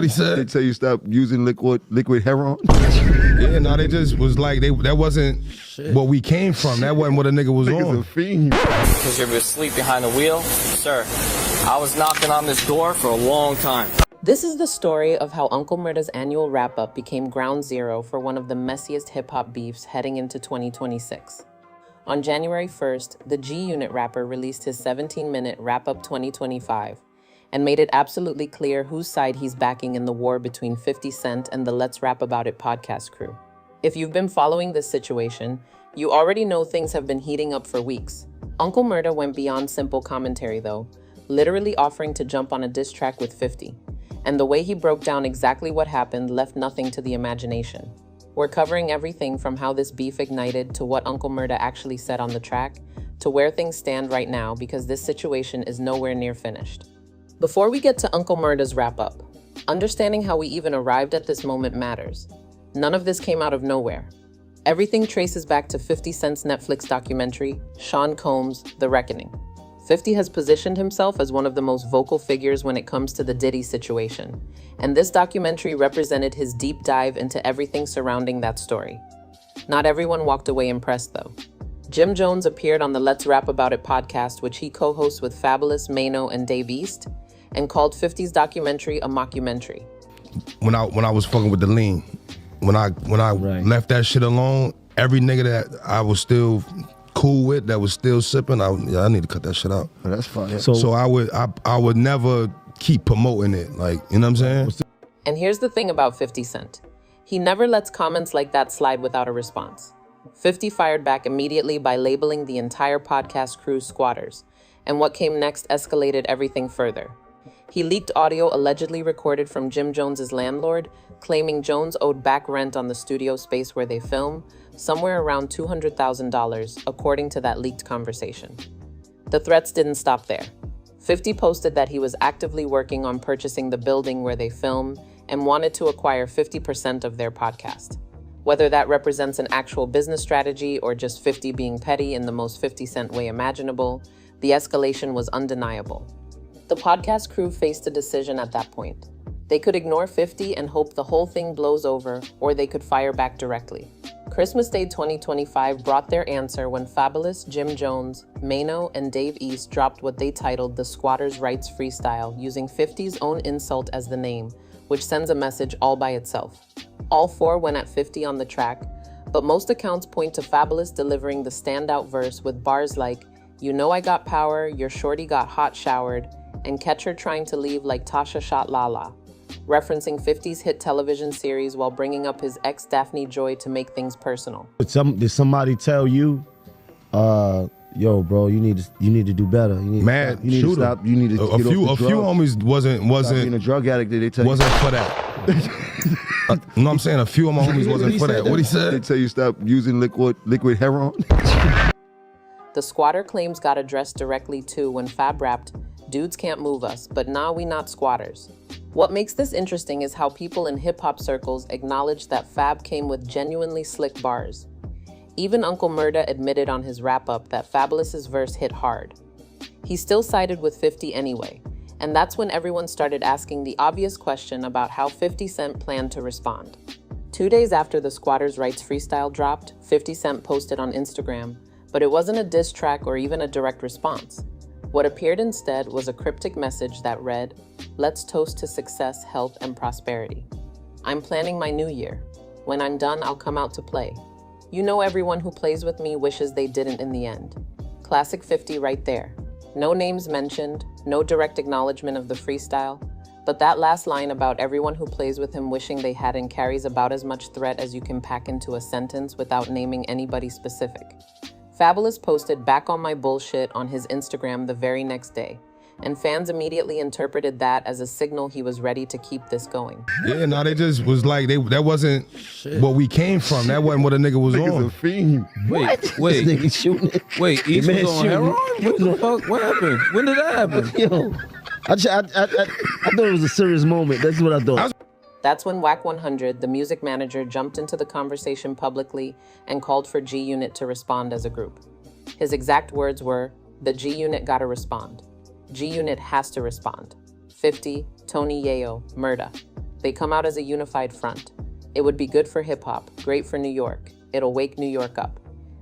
What he said? They tell you stop using liquid heroin? Yeah, no, they just was like, that wasn't what we came from. That wasn't what a nigga was Nigga's on. a fiend. Because you're asleep behind the wheel? Sir, I was knocking on this door for a long time. This is the story of how Uncle Murda's annual wrap-up became ground zero for one of the messiest hip-hop beefs heading into 2026. On January 1st, the G-Unit rapper released his 17-minute Wrap-Up 2025 and made it absolutely clear whose side he's backing in the war between 50 Cent and the Let's Rap About It podcast crew. If you've been following this situation, you already know things have been heating up for weeks. Uncle Murda went beyond simple commentary though, literally offering to jump on a diss track with 50. And the way he broke down exactly what happened left nothing to the imagination. We're covering everything from how this beef ignited to what Uncle Murda actually said on the track, to where things stand right now because this situation is nowhere near finished. Before we get to Uncle Murda's wrap-up, understanding how we even arrived at this moment matters. None of this came out of nowhere. Everything traces back to 50 Cent's Netflix documentary, Sean Combs' The Reckoning. 50 has positioned himself as one of the most vocal figures when it comes to the Diddy situation, and this documentary represented his deep dive into everything surrounding that story. Not everyone walked away impressed though. Jim Jones appeared on the Let's Rap About It podcast, which he co-hosts with Fabolous, Mano, and Dave East, and called 50's documentary a mockumentary. When I was fucking with the lean, when I left that shit alone, every nigga that I was still cool with, that was still sipping, I need to cut that shit out. Oh, that's fine. So I would never keep promoting it, like, you know what I'm saying? And here's the thing about 50 Cent. He never lets comments like that slide without a response. 50 fired back immediately by labeling the entire podcast crew squatters, and what came next escalated everything further. He leaked audio allegedly recorded from Jim Jones's landlord, claiming Jones owed back rent on the studio space where they film, somewhere around $200,000, according to that leaked conversation. The threats didn't stop there. 50 posted that he was actively working on purchasing the building where they film and wanted to acquire 50% of their podcast. Whether that represents an actual business strategy or just 50 being petty in the most 50 Cent way imaginable, the escalation was undeniable. The podcast crew faced a decision at that point. They could ignore 50 and hope the whole thing blows over, or they could fire back directly. Christmas Day 2025 brought their answer when Fabolous, Jim Jones, Mano, and Dave East dropped what they titled the Squatters' Rights Freestyle, using 50's own insult as the name, which sends a message all by itself. All four went at 50 on the track, but most accounts point to Fabolous delivering the standout verse with bars like, "You know I got power, your shorty got hot showered," and "Catch her trying to leave like Tasha shot Lala," referencing 50's hit television series while bringing up his ex Daphne Joy to make things personal. Did somebody tell you, yo, bro, you need to do better. You need to stop. You need to a few homies wasn't being a drug addict. They tell wasn't for that. You know what I'm saying? A few of my homies wasn't for that. What he said? They tell you stop using liquid heroin. The squatter claims got addressed directly too when Fab rapped, "Dudes can't move us, but nah, we not squatters." What makes this interesting is how people in hip-hop circles acknowledge that Fab came with genuinely slick bars. Even Uncle Murda admitted on his wrap-up that Fabolus's verse hit hard. He still sided with 50 anyway, and that's when everyone started asking the obvious question about how 50 Cent planned to respond. 2 days after the Squatters' Rights freestyle dropped, 50 Cent posted on Instagram, but it wasn't a diss track or even a direct response. What appeared instead was a cryptic message that read, "Let's toast to success, health, and prosperity. I'm planning my new year. When I'm done, I'll come out to play. You know everyone who plays with me wishes they didn't in the end." Classic 50 right there. No names mentioned, no direct acknowledgement of the freestyle, but that last line about everyone who plays with him wishing they hadn't carries about as much threat as you can pack into a sentence without naming anybody specific. Fabolous posted "Back on my bullshit" on his Instagram the very next day, and fans immediately interpreted that as a signal he was ready to keep this going. Yeah, no, they just was like, that wasn't what we came from. That wasn't what a nigga was Nigga's on. a fiend. Wait, This nigga shooting it. wait, East Man, was on shooting heroin? What the fuck? What happened? When did that happen? Yo, I thought it was a serious moment. That's what I thought. That's when Wack 100, the music manager, jumped into the conversation publicly and called for G-Unit to respond as a group. His exact words were, "The G-Unit gotta respond. G-Unit has to respond. 50, Tony Yayo, Murda." They come out as a unified front. It would be good for hip-hop, great for New York. It'll wake New York up.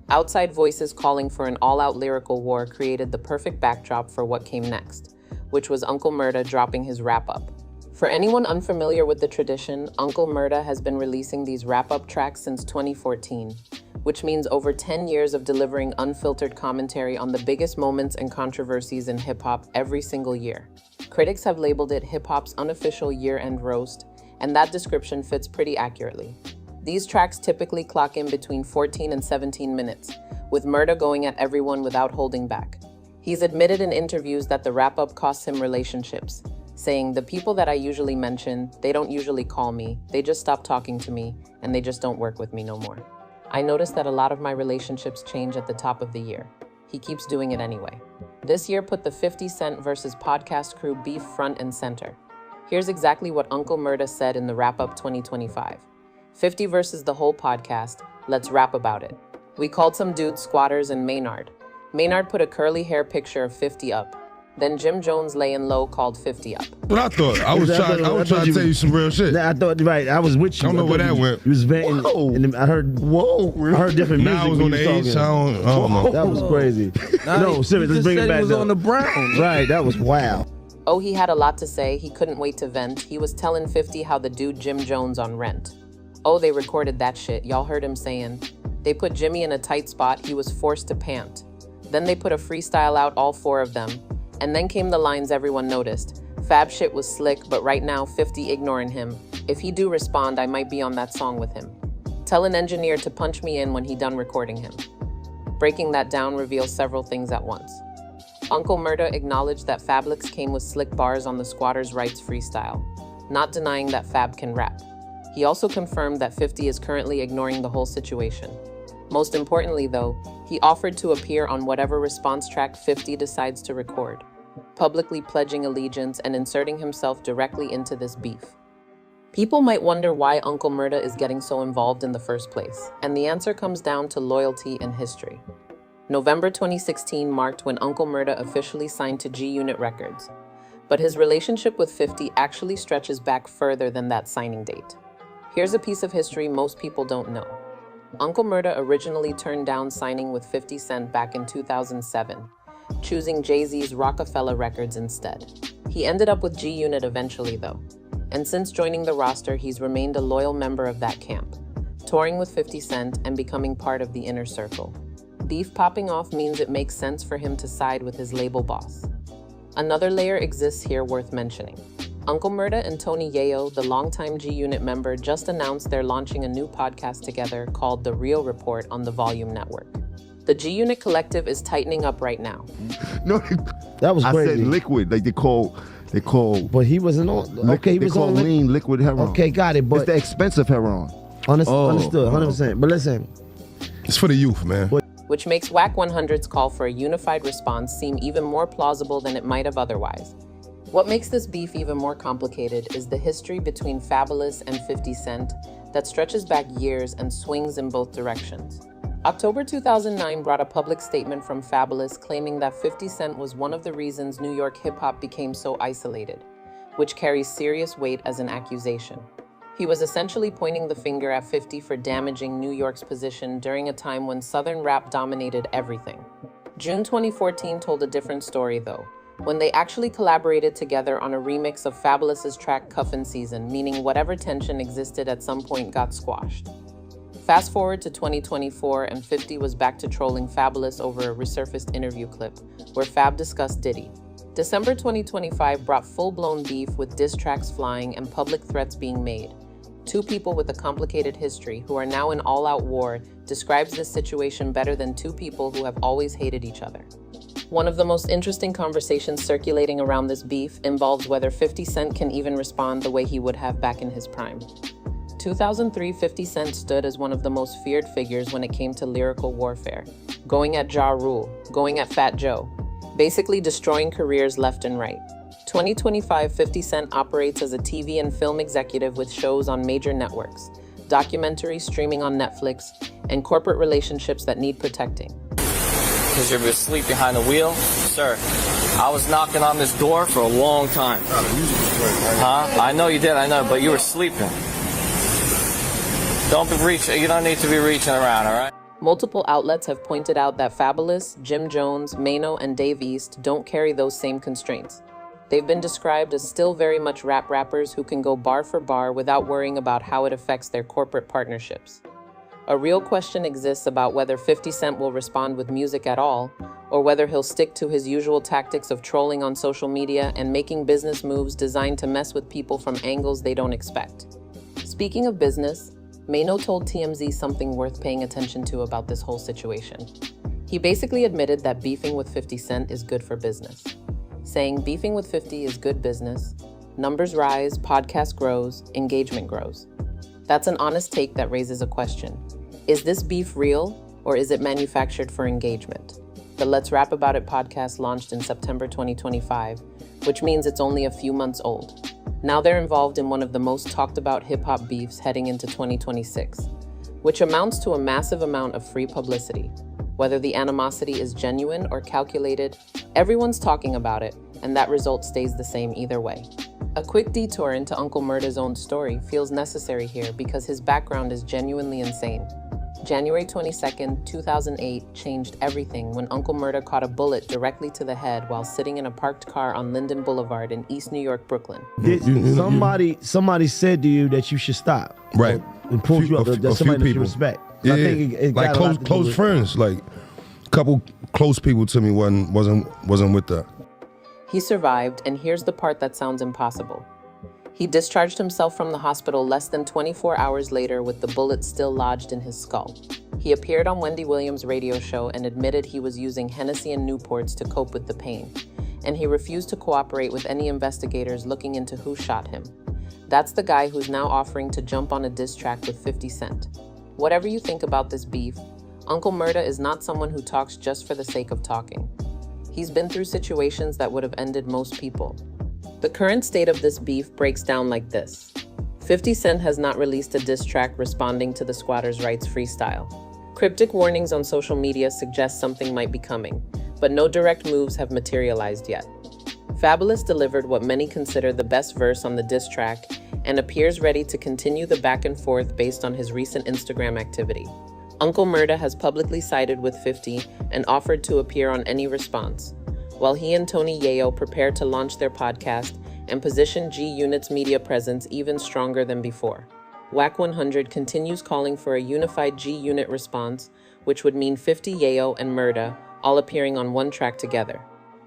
Outside voices calling for an all-out lyrical war created the perfect backdrop for what came next, which was Uncle Murda dropping his wrap-up. For anyone unfamiliar with the tradition, Uncle Murda has been releasing these wrap-up tracks since 2014, which means over 10 years of delivering unfiltered commentary on the biggest moments and controversies in hip-hop every single year. Critics have labeled it hip-hop's unofficial year-end roast, and that description fits pretty accurately. These tracks typically clock in between 14 and 17 minutes, with Murda going at everyone without holding back. He's admitted in interviews that the wrap-up costs him relationships, saying, "The people that I usually mention, they don't usually call me, they just stop talking to me, and they just don't work with me no more. I noticed that a lot of my relationships change at the top of the year." He keeps doing it anyway. This year put the 50 Cent versus Podcast Crew beef front and center. Here's exactly what Uncle Murda said in the wrap-up 2025. 50 versus the whole podcast, let's rap about it. We called some dudes squatters and Maynard. Maynard put a curly hair picture of 50 up. Then Jim Jones laying low called 50 up. What I thought, I was trying to tell you some real shit. I thought, right, I was with you. I don't know where that went. You was venting, and I heard different music. Now I was on the H, I don't know. That was crazy. No, seriously, let's bring it back. He was on the Brown. Right, that was wild. Oh, he had a lot to say. He couldn't wait to vent. He was telling 50 how the dude Jim Jones on Rent. Oh, they recorded that shit. Y'all heard him saying, they put Jimmy in a tight spot. He was forced to pant. Then they put a freestyle out, all four of them. And then came the lines everyone noticed. Fab shit was slick, but right now 50 ignoring him. If he do respond, I might be on that song with him. Tell an engineer to punch me in when he done recording him. Breaking that down reveals several things at once. Uncle Murda acknowledged that Fabolous came with slick bars on the Squatters' Rights freestyle, not denying that Fab can rap. He also confirmed that 50 is currently ignoring the whole situation. Most importantly, though, he offered to appear on whatever response track 50 decides to record, publicly pledging allegiance and inserting himself directly into this beef. People might wonder why Uncle Murda is getting so involved in the first place, and the answer comes down to loyalty and history. November 2016 marked when Uncle Murda officially signed to G-Unit Records, but his relationship with 50 actually stretches back further than that signing date. Here's a piece of history most people don't know. Uncle Murda originally turned down signing with 50 Cent back in 2007, choosing Jay-Z's Rockefeller Records instead. He ended up with G-Unit eventually, though, and since joining the roster, he's remained a loyal member of that camp, touring with 50 Cent and becoming part of the inner circle. Beef popping off means it makes sense for him to side with his label boss. Another layer exists here worth mentioning. Uncle Murda and Tony Yayo, the longtime G-Unit member, just announced they're launching a new podcast together called The Real Report on the Volume Network. The G-Unit collective is tightening up right now. No, that was crazy. I said liquid, like they call. But he wasn't on. Okay, he was on lean liquid heroin. Okay, got it. But it's the expensive heroin. Understood, 100%. But listen, it's for the youth, man. Which makes WAC 100's call for a unified response seem even more plausible than it might have otherwise. What makes this beef even more complicated is the history between Fabolous and 50 Cent that stretches back years and swings in both directions. October 2009 brought a public statement from Fabolous claiming that 50 Cent was one of the reasons New York hip-hop became so isolated, which carries serious weight as an accusation. He was essentially pointing the finger at 50 for damaging New York's position during a time when Southern rap dominated everything. June 2014 told a different story, though, when they actually collaborated together on a remix of Fabolous's track Cuffin' Season, meaning whatever tension existed at some point got squashed. Fast forward to 2024, and 50 was back to trolling Fabolous over a resurfaced interview clip where Fab discussed Diddy. December 2025 brought full-blown beef with diss tracks flying and public threats being made. Two people with a complicated history who are now in all-out war describes this situation better than two people who have always hated each other. One of the most interesting conversations circulating around this beef involves whether 50 Cent can even respond the way he would have back in his prime. 2003, 50 Cent stood as one of the most feared figures when it came to lyrical warfare, going at Ja Rule, going at Fat Joe, basically destroying careers left and right. 2025, 50 Cent operates as a TV and film executive with shows on major networks, documentaries streaming on Netflix, and corporate relationships that need protecting. Because you're asleep behind the wheel? Sir, I was knocking on this door for a long time. Huh? I know you did, I know, but you were sleeping. You don't need to be reaching around, all right? Multiple outlets have pointed out that Fabolous, Jim Jones, Mano, and Dave East don't carry those same constraints. They've been described as still very much rap rappers who can go bar for bar without worrying about how it affects their corporate partnerships. A real question exists about whether 50 Cent will respond with music at all, or whether he'll stick to his usual tactics of trolling on social media and making business moves designed to mess with people from angles they don't expect. Speaking of business, Mano told TMZ something worth paying attention to about this whole situation. He basically admitted that beefing with 50 Cent is good for business, saying beefing with 50 is good business, numbers rise, podcast grows, engagement grows. That's an honest take that raises a question. Is this beef real, or is it manufactured for engagement? The Let's Rap About It podcast launched in September 2025, which means it's only a few months old. Now they're involved in one of the most talked about hip-hop beefs heading into 2026, which amounts to a massive amount of free publicity. Whether the animosity is genuine or calculated, everyone's talking about it, and that result stays the same either way. A quick detour into Uncle Murda's own story feels necessary here because his background is genuinely insane. January 22nd, 2008 changed everything when Uncle Murda caught a bullet directly to the head while sitting in a parked car on Linden Boulevard in East New York, Brooklyn. Somebody said to you that you should stop. Right. And pulled you up. That's somebody that you respect. Yeah, I think it like close friends, like a couple close people to me wasn't with that. He survived, and here's the part that sounds impossible. He discharged himself from the hospital less than 24 hours later with the bullet still lodged in his skull. He appeared on Wendy Williams' radio show and admitted he was using Hennessy and Newports to cope with the pain, and he refused to cooperate with any investigators looking into who shot him. That's the guy who's now offering to jump on a diss track with 50 Cent. Whatever you think about this beef, Uncle Murda is not someone who talks just for the sake of talking. He's been through situations that would have ended most people. The current state of this beef breaks down like this. 50 Cent has not released a diss track responding to the squatters' rights freestyle. Cryptic warnings on social media suggest something might be coming, but no direct moves have materialized yet. Fabolous delivered what many consider the best verse on the diss track and appears ready to continue the back and forth based on his recent Instagram activity. Uncle Murda has publicly sided with 50 and offered to appear on any response, while he and Tony Yayo prepare to launch their podcast and position G-Unit's media presence even stronger than before. WAC 100 continues calling for a unified G-Unit response, which would mean 50 Yayo and Murda all appearing on one track together.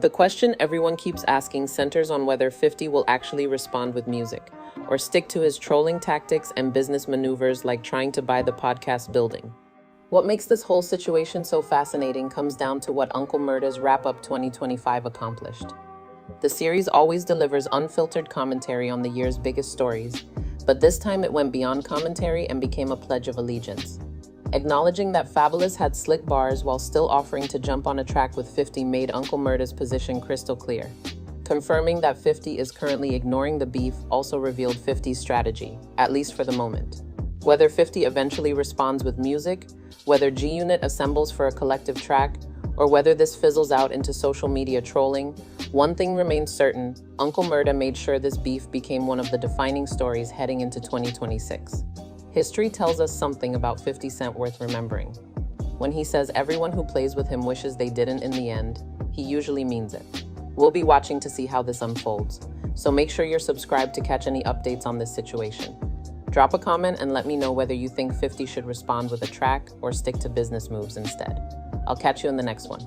The question everyone keeps asking centers on whether 50 will actually respond with music, or stick to his trolling tactics and business maneuvers like trying to buy the podcast building. What makes this whole situation so fascinating comes down to what Uncle Murda's Wrap Up 2025 accomplished. The series always delivers unfiltered commentary on the year's biggest stories, but this time it went beyond commentary and became a pledge of allegiance. Acknowledging that Fabolous had slick bars while still offering to jump on a track with 50 made Uncle Murda's position crystal clear. Confirming that 50 is currently ignoring the beef also revealed 50's strategy, at least for the moment. Whether 50 eventually responds with music, whether G-Unit assembles for a collective track, or whether this fizzles out into social media trolling, one thing remains certain: Uncle Murda made sure this beef became one of the defining stories heading into 2026. History tells us something about 50 Cent worth remembering. When he says everyone who plays with him wishes they didn't in the end, he usually means it. We'll be watching to see how this unfolds, so make sure you're subscribed to catch any updates on this situation. Drop a comment and let me know whether you think 50 should respond with a track or stick to business moves instead. I'll catch you in the next one.